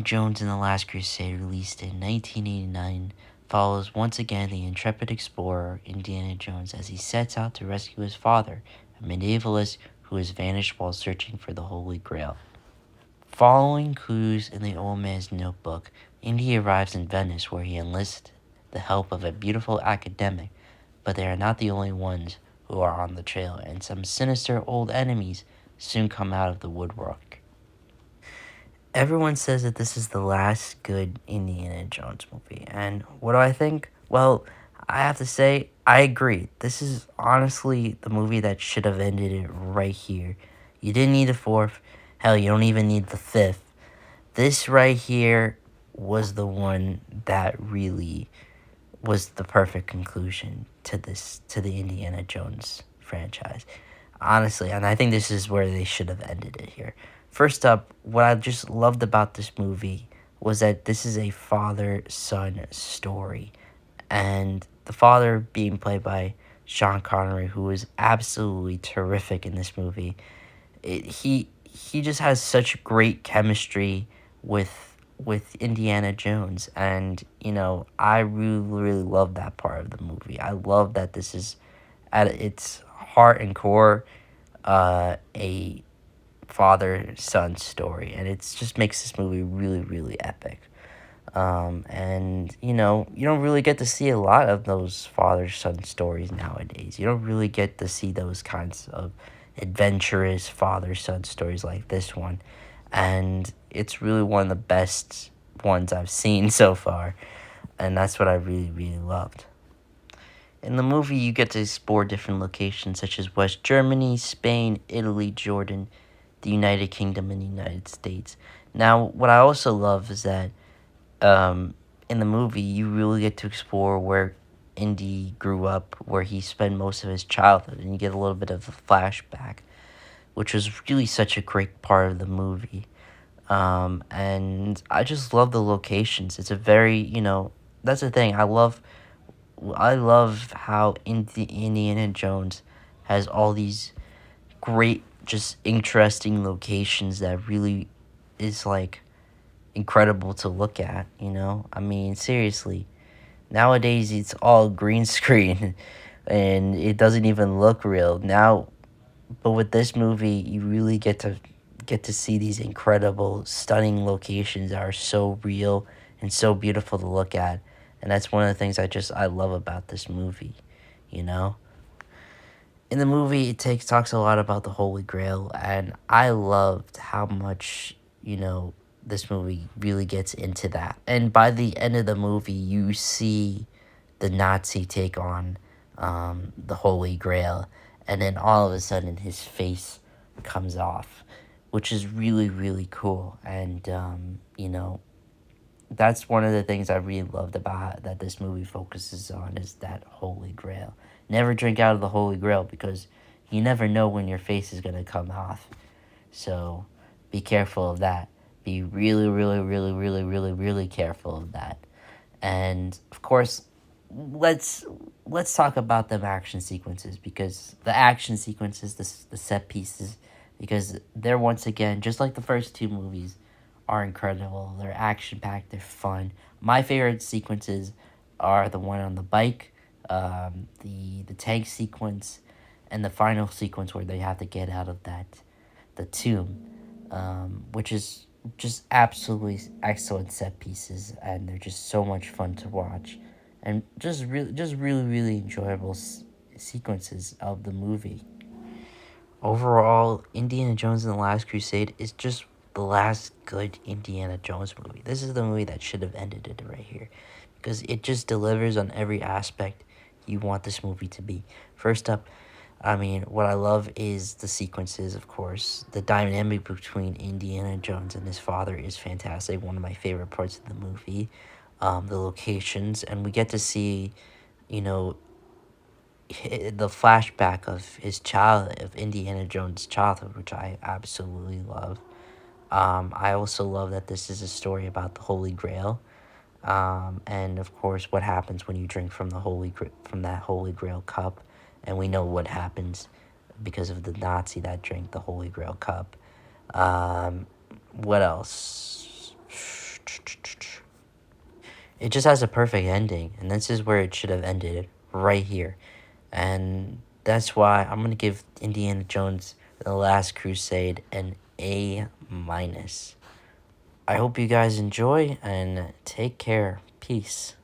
Jones and the Last Crusade, released in 1989, follows once again the intrepid explorer Indiana Jones as he sets out to rescue his father, a medievalist who has vanished while searching for the Holy Grail. Following clues in the old man's notebook, Indy arrives in Venice where he enlists the help of a beautiful academic, but they are not the only ones who are on the trail, and some sinister old enemies soon come out of the woodwork. Everyone says that this is the last good Indiana Jones movie, and what do I think? Well, I have to say, I agree. This is honestly the movie that should have ended it right here. You didn't need a fourth. Hell, you don't even need the fifth. This right here was the one that really was the perfect conclusion to the Indiana Jones franchise. Honestly, and I think this is where they should have ended it here. First up, what I just loved about this movie was that this is a father-son story. And the father being played by Sean Connery, who is absolutely terrific in this movie. He just has such great chemistry with Indiana Jones, and I really love that part of the movie. I love that this is at its heart and core a father-son story, and it just makes this movie really epic. And you don't really get to see a lot of those father-son stories nowadays. You don't really get to see those kinds of adventurous father-son stories like this one, and it's really one of the best ones I've seen so far, and that's what I really loved. In the movie, you get to explore different locations such as West Germany, Spain, Italy, Jordan, the United Kingdom, and the United States. Now, what I also love is that in the movie, you really get to explore where Indy grew up, where he spent most of his childhood, and you get a little bit of a flashback, which was really such a great part of the movie. And I just love the locations. It's a very, that's the thing. I love how Indiana Jones has all these great, just interesting locations that really is like incredible to look at. I mean, seriously, nowadays it's all green screen, and it doesn't even look real now. But with this movie, you really get to see these incredible, stunning locations that are so real and so beautiful to look at. And that's one of the things I love about this movie, you know? In the movie, it talks a lot about the Holy Grail, and I loved how much, this movie really gets into that. And by the end of the movie, you see the Nazi take on the Holy Grail, and then all of a sudden his face comes off, which is really cool. And, that's one of the things I really loved about that this movie focuses on is that Holy Grail. Never drink out of the Holy Grail because you never know when your face is going to come off. So be careful of that. Be really careful of that. And of course, let's talk about them action sequences, because the action sequences, the set pieces, because they're once again, just like the first two movies, are incredible. They're action-packed, they're fun. My favorite sequences are the one on the bike, the tank sequence, and the final sequence where they have to get out of the tomb, which is just absolutely excellent set pieces, and they're just so much fun to watch, and just really enjoyable sequences of the movie. Overall, Indiana Jones and the Last Crusade is just the last good Indiana Jones movie. This is the movie that should have ended it right here, because it just delivers on every aspect you want this movie to be. First up, I mean, what I love is the sequences, of course. The dynamic between Indiana Jones and his father is fantastic. One of my favorite parts of the movie. The locations, and we get to see, the flashback of Indiana Jones' childhood, which I absolutely love. I also love that this is a story about the Holy Grail, and of course, what happens when you drink from from that Holy Grail cup, and we know what happens because of the Nazi that drank the Holy Grail cup. What else? It just has a perfect ending, and this is where it should have ended, right here. And that's why I'm gonna give Indiana Jones The Last Crusade an A minus. I hope you guys enjoy and take care. Peace.